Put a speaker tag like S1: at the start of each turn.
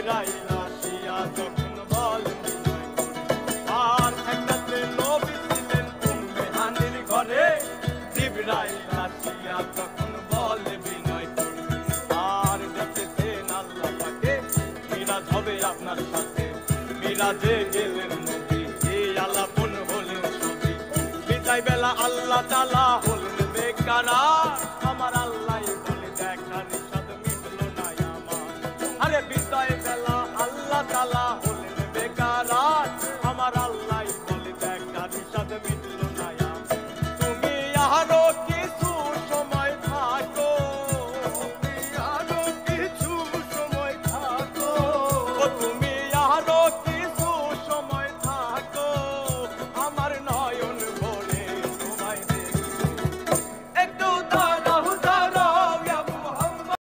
S1: জিবরাইল আসিয়া যখন বলেন বিনয় করে, আর একটাতে নবী ছিলেন উম্মে হানির ঘরে, জিবরাইল আসিয়া তখন বলে বিনয় করে, আর দেখেছেন আল্লাহ পাকে মিরাজ হবে আপনার সাথে, মিরাজে গেলে